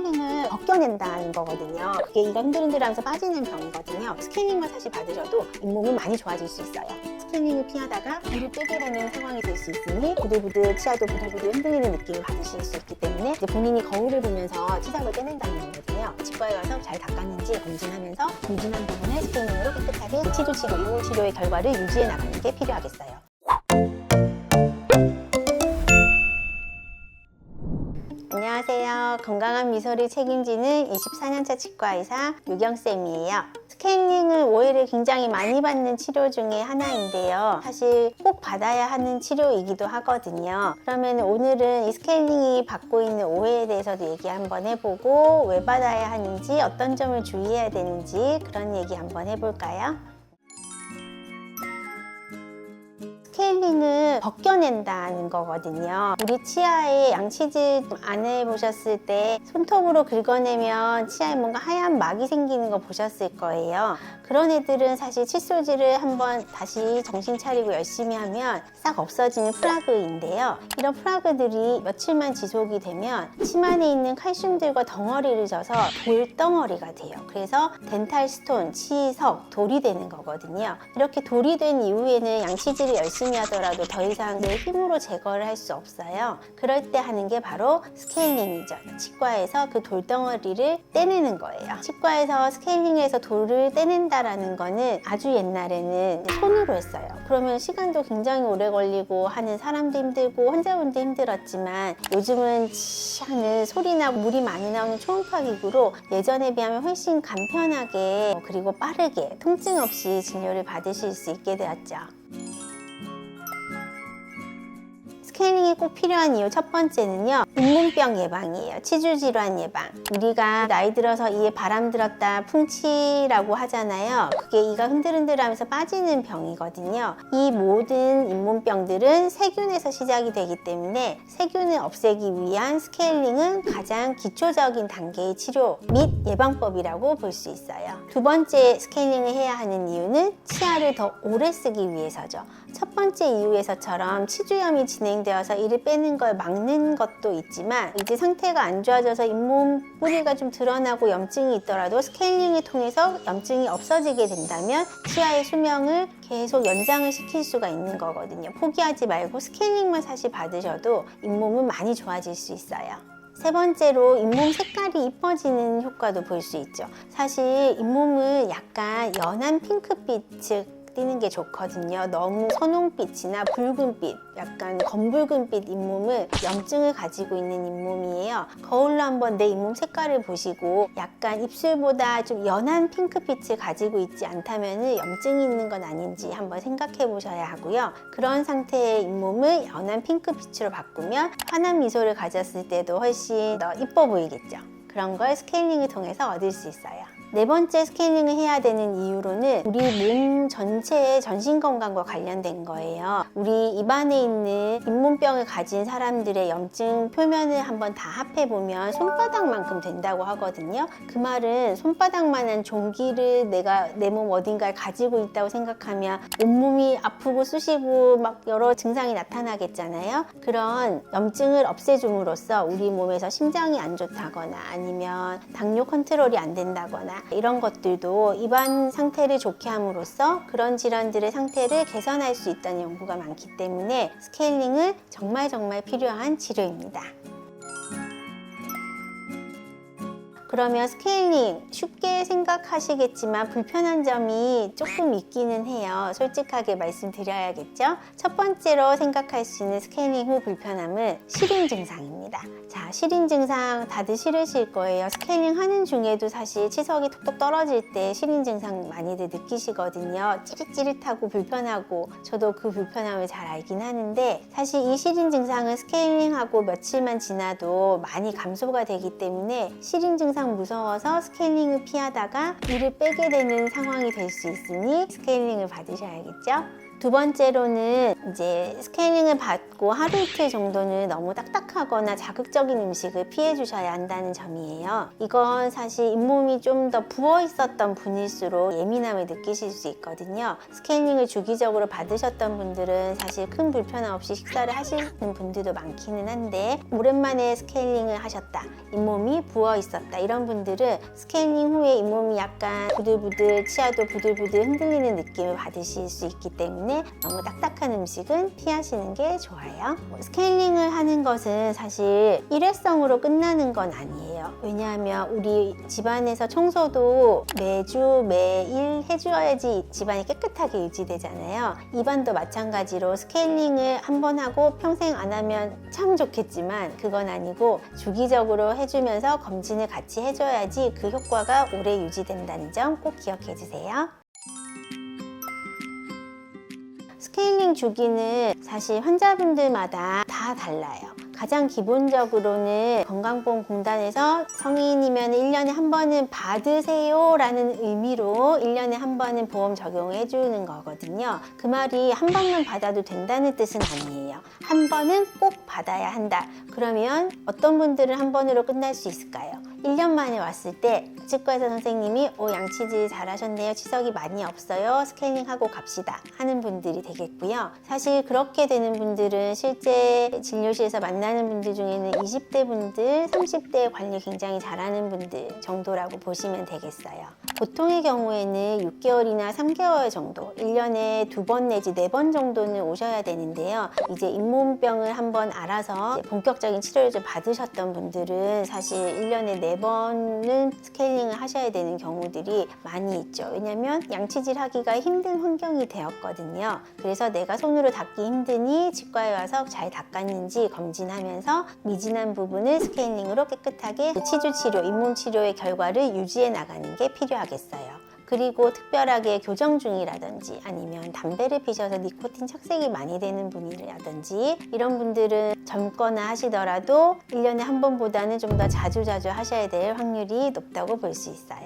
스케일링을 벗겨낸다는 거거든요. 그게 이가 흔들흔들하면서 빠지는 병이거든요. 스케일링만 사실 받으셔도 잇몸은 많이 좋아질 수 있어요. 스케일링을 피하다가 이를 빼게 되는 상황이 될 수 있으니 부들부들 치아도 부들부들 흔들리는 느낌을 받으실 수 있기 때문에 이제 본인이 거울을 보면서 치석을 떼낸다는 거거든요. 치과에 와서 잘 닦았는지 검진하면서 미진한 부분을 스케일링으로 깨끗하게 치주 치료, 이물 치료의 결과를 유지해 나가는 게 필요하겠어요. 안녕하세요. 건강한 미소를 책임지는 24년차 치과의사 유경쌤이에요. 스케일링을 오해를 굉장히 많이 받는 치료 중에 하나인데요. 사실 꼭 받아야 하는 치료이기도 하거든요. 그러면 오늘은 이 스케일링이 받고 있는 오해에 대해서도 얘기 한번 해보고 왜 받아야 하는지, 어떤 점을 주의해야 되는지 그런 얘기 한번 해볼까요? 스케일링을 벗겨낸다는 거거든요. 우리 치아에 양치질 안 해보셨을 때 손톱으로 긁어내면 치아에 뭔가 하얀 막이 생기는 거 보셨을 거예요. 그런 애들은 사실 칫솔질을 한번 다시 정신 차리고 열심히 하면 싹 없어지는 프라그인데요. 이런 프라그들이 며칠만 지속이 되면 침 안에 있는 칼슘들과 덩어리를 져서 돌덩어리가 돼요. 그래서 덴탈 스톤, 치석, 돌이 되는 거거든요. 이렇게 돌이 된 이후에는 양치질을 열심히 하더라도 더 이상 내 힘으로 제거를 할 수 없어요. 그럴 때 하는 게 바로 스케일링이죠. 치과에서 그 돌덩어리를 떼내는 거예요. 치과에서 스케일링에서 돌을 떼낸다라는 거는 아주 옛날에는 손으로 했어요. 그러면 시간도 굉장히 오래 걸리고 하는 사람도 힘들고 환자분도 힘들었지만 요즘은 하는 소리나 물이 많이 나오는 초음파 기구로 예전에 비하면 훨씬 간편하게 그리고 빠르게 통증 없이 진료를 받으실 수 있게 되었죠. 스케일링이 꼭 필요한 이유 첫 번째는요, 잇몸병 예방이에요. 치주 질환 예방. 우리가 나이 들어서 이에 바람 들었다 풍치라고 하잖아요. 그게 이가 흔들흔들하면서 빠지는 병이거든요. 이 모든 잇몸병들은 세균에서 시작이 되기 때문에 세균을 없애기 위한 스케일링은 가장 기초적인 단계의 치료 및 예방법이라고 볼 수 있어요. 두 번째 스케일링을 해야 하는 이유는 치아를 더 오래 쓰기 위해서죠. 첫 번째 이유에서처럼 치주염이 진행되어서 이를 빼는 걸 막는 것도 있지만 이제 상태가 안 좋아져서 잇몸 뿌리가 좀 드러나고 염증이 있더라도 스케일링을 통해서 염증이 없어지게 된다면 치아의 수명을 계속 연장을 시킬 수가 있는 거거든요. 포기하지 말고 스케일링만 사실 받으셔도 잇몸은 많이 좋아질 수 있어요. 세 번째로 잇몸 색깔이 이뻐지는 효과도 볼 수 있죠. 사실 잇몸을 약간 연한 핑크빛, 띄는 게 좋거든요. 너무 선홍빛이나 붉은빛, 약간 검붉은빛 잇몸은 염증을 가지고 있는 잇몸이에요. 거울로 한번 내 잇몸 색깔을 보시고 약간 입술보다 좀 연한 핑크빛을 가지고 있지 않다면 염증이 있는 건 아닌지 한번 생각해 보셔야 하고요. 그런 상태의 잇몸을 연한 핑크빛으로 바꾸면 환한 미소를 가졌을 때도 훨씬 더 이뻐 보이겠죠. 그런 걸 스케일링을 통해서 얻을 수 있어요. 네 번째 스케일링을 해야 되는 이유로는 우리 몸 전체의 전신 건강과 관련된 거예요. 우리 입안에 있는 잇몸병을 가진 사람들의 염증 표면을 한번 다 합해보면 손바닥만큼 된다고 하거든요. 그 말은 손바닥만한 종기를 내가 내 몸 어딘가에 가지고 있다고 생각하면 온몸이 아프고 쑤시고 막 여러 증상이 나타나겠잖아요. 그런 염증을 없애줌으로써 우리 몸에서 심장이 안 좋다거나 아니면 당뇨 컨트롤이 안 된다거나 이런 것들도 입안 상태를 좋게 함으로써 그런 질환들의 상태를 개선할 수 있다는 연구가 많기 때문에 스케일링은 정말 필요한 치료입니다. 그러면 스케일링 쉽게 생각하시겠지만 불편한 점이 조금 있기는 해요. 솔직하게 말씀드려야겠죠. 첫 번째로 생각할 수 있는 스케일링 후 불편함은 시린 증상입니다. 자, 시린 증상 다들 싫으실 거예요. 스케일링 하는 중에도 사실 치석이 톡톡 떨어질 때 시린 증상 많이들 느끼시거든요. 찌릿찌릿하고 불편하고 저도 그 불편함을 잘 알긴 하는데 사실 이 시린 증상은 스케일링하고 며칠만 지나도 많이 감소가 되기 때문에 시린 증상 무서워서 스케일링을 피하다가 이를 빼게 되는 상황이 될 수 있으니 스케일링을 받으셔야겠죠. 두 번째로는 이제 스케일링을 받고 하루 이틀 정도는 너무 딱딱하거나 자극적인 음식을 피해 주셔야 한다는 점이에요. 이건 사실 잇몸이 좀 더 부어 있었던 분일수록 예민함을 느끼실 수 있거든요. 스케일링을 주기적으로 받으셨던 분들은 사실 큰 불편함 없이 식사를 하시는 분들도 많기는 한데, 오랜만에 스케일링을 하셨다, 잇몸이 부어 있었다, 이런 분들은 스케일링 후에 잇몸이 약간 부들부들, 치아도 부들부들 흔들리는 느낌을 받으실 수 있기 때문에 너무 딱딱한 음식은 피하시는 게 좋아요. 스케일링을 하는 것은 사실 일회성으로 끝나는 건 아니에요. 왜냐하면 우리 집안에서 청소도 매주 매일 해줘야지 집안이 깨끗하게 유지되잖아요. 입안도 마찬가지로 스케일링을 한 번 하고 평생 안 하면 참 좋겠지만 그건 아니고 주기적으로 해주면서 검진을 같이 해줘야지 그 효과가 오래 유지된다는 점 꼭 기억해 주세요. 스케일링 주기는 사실 환자분들마다 다 달라요. 가장 기본적으로는 건강보험공단에서 성인이면 1년에 한 번은 받으세요 라는 의미로 1년에 한 번은 보험 적용해 주는 거거든요. 그 말이 한 번만 받아도 된다는 뜻은 아니에요. 한 번은 꼭 받아야 한다. 그러면 어떤 분들은 한 번으로 끝날 수 있을까요? 1년 만에 왔을 때 치과의사 선생님이 양치질 잘하셨네요, 치석이 많이 없어요, 스케일링하고 갑시다 하는 분들이 되겠고요. 사실 그렇게 되는 분들은 실제 진료실에서 만나는 분들 중에는 20대 분들, 30대 관리 굉장히 잘하는 분들 정도라고 보시면 되겠어요. 보통의 경우에는 6개월이나 3개월 정도, 1년에 2번 내지 4번 정도는 오셔야 되는데요. 이제 잇몸병을 한번 알아서 본격적인 치료를 좀 받으셨던 분들은 사실 1년에 4번은 스케일링을 하셔야 되는 경우들이 많이 있죠. 왜냐면 양치질 하기가 힘든 환경이 되었거든요. 그래서 내가 손으로 닦기 힘드니 치과에 와서 잘 닦았는지 검진하면서 미진한 부분을 스케일링으로 깨끗하게 치주 치료, 잇몸 치료의 결과를 유지해 나가는 게 필요하겠어요. 그리고 특별하게 교정 중이라든지 아니면 담배를 피셔서 니코틴 착색이 많이 되는 분이라든지 이런 분들은 젊거나 하시더라도 1년에 한 번보다는 좀 더 자주 하셔야 될 확률이 높다고 볼 수 있어요.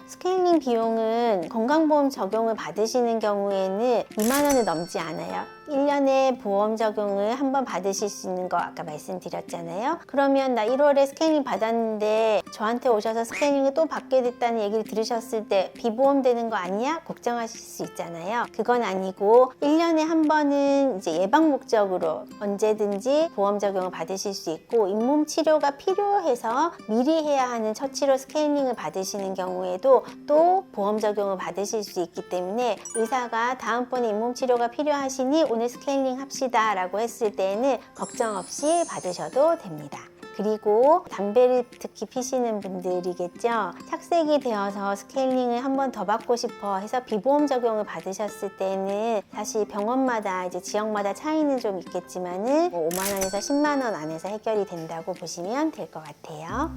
스케일링 비용은 건강보험 적용을 받으시는 경우에는 2만 원을 넘지 않아요. 1년에 보험 적용을 한 번 받으실 수 있는 거 아까 말씀드렸잖아요. 그러면 나 1월에 스케일링 받았는데 저한테 오셔서 스케일링을 또 받게 됐다는 얘기를 들으셨을 때 비보험 되는 거 아니야? 걱정하실 수 있잖아요. 그건 아니고 1년에 한 번은 이제 예방 목적으로 언제든지 보험 적용을 받으실 수 있고, 잇몸 치료가 필요해서 미리 해야 하는 처치로 스케일링을 받으시는 경우에도 또 보험 적용을 받으실 수 있기 때문에 의사가 다음번에 잇몸 치료가 필요하시니 오늘 스케일링 합시다 라고 했을 때에는 걱정 없이 받으셔도 됩니다. 그리고 담배를 특히 피시는 분들이겠죠. 착색이 되어서 스케일링을 한 번 더 받고 싶어 해서 비보험 적용을 받으셨을 때는 사실 병원마다 이제 지역마다 차이는 좀 있겠지만은 5만 원에서 10만 원 안에서 해결이 된다고 보시면 될 것 같아요.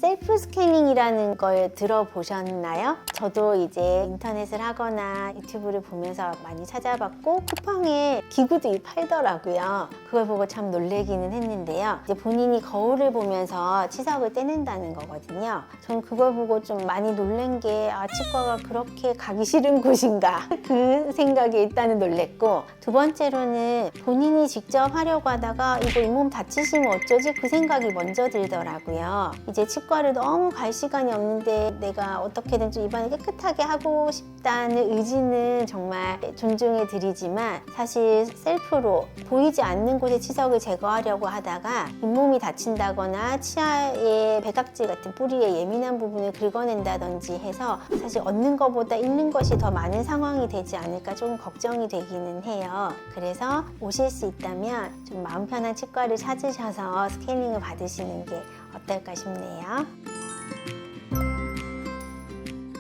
셀프 스캐닝이라는 걸 들어보셨나요? 저도 이제 인터넷을 하거나 유튜브를 보면서 많이 찾아봤고 쿠팡에 기구도 팔더라고요. 그걸 보고 참 놀래기는 했는데요. 이제 본인이 거울을 보면서 치석을 떼낸다는 거거든요. 전 그걸 보고 좀 많이 놀란 게 치과가 그렇게 가기 싫은 곳인가 그 생각이 일단은 놀랬고, 두 번째로는 본인이 직접 하려고 하다가 이거 잇몸 다치시면 어쩌지? 그 생각이 먼저 들더라고요. 이제 치과를 너무 갈 시간이 없는데 내가 어떻게든 좀 입안을 깨끗하게 하고 싶다는 의지는 정말 존중해 드리지만, 사실 셀프로 보이지 않는 곳에 치석을 제거하려고 하다가 잇몸이 다친다거나 치아의 백악질 같은 뿌리의 예민한 부분을 긁어낸다든지 해서 사실 얻는 것보다 잃는 것이 더 많은 상황이 되지 않을까 조금 걱정이 되기는 해요. 그래서 오실 수 있다면 좀 마음 편한 치과를 찾으셔서 스케일링을 받으시는 게 어떨까 싶네요.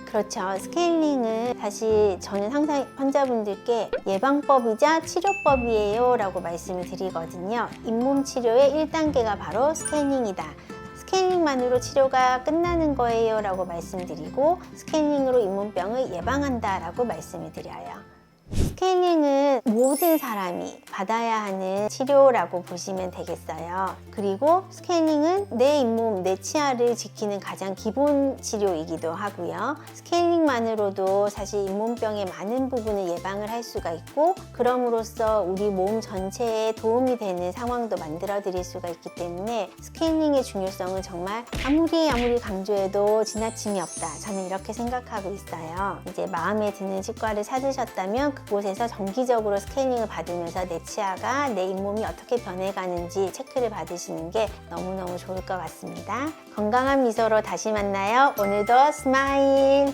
그렇죠. 스케일링은 사실 저는 항상 환자분들께 예방법이자 치료법이에요 라고 말씀을 드리거든요. 잇몸 치료의 1단계가 바로 스케일링이다. 스케일링만으로 치료가 끝나는 거예요 라고 말씀드리고, 스케일링으로 잇몸병을 예방한다 라고 말씀을 드려요. 스케일링은 모든 사람이 받아야 하는 치료라고 보시면 되겠어요. 그리고 스케일링은 내 잇몸, 내 치아를 지키는 가장 기본 치료이기도 하고요. 스케일링만으로도 사실 잇몸병의 많은 부분을 예방을 할 수가 있고, 그럼으로써 우리 몸 전체에 도움이 되는 상황도 만들어 드릴 수가 있기 때문에 스케일링의 중요성은 정말 아무리 강조해도 지나침이 없다. 저는 이렇게 생각하고 있어요. 이제 마음에 드는 치과를 찾으셨다면 그곳에서 정기적으로 스케일링을 받으면서 내 치아가, 내 잇몸이 어떻게 변해가는지 체크를 받으시는 게 너무너무 좋을 것 같습니다. 건강한 미소로 다시 만나요. 오늘도 스마일!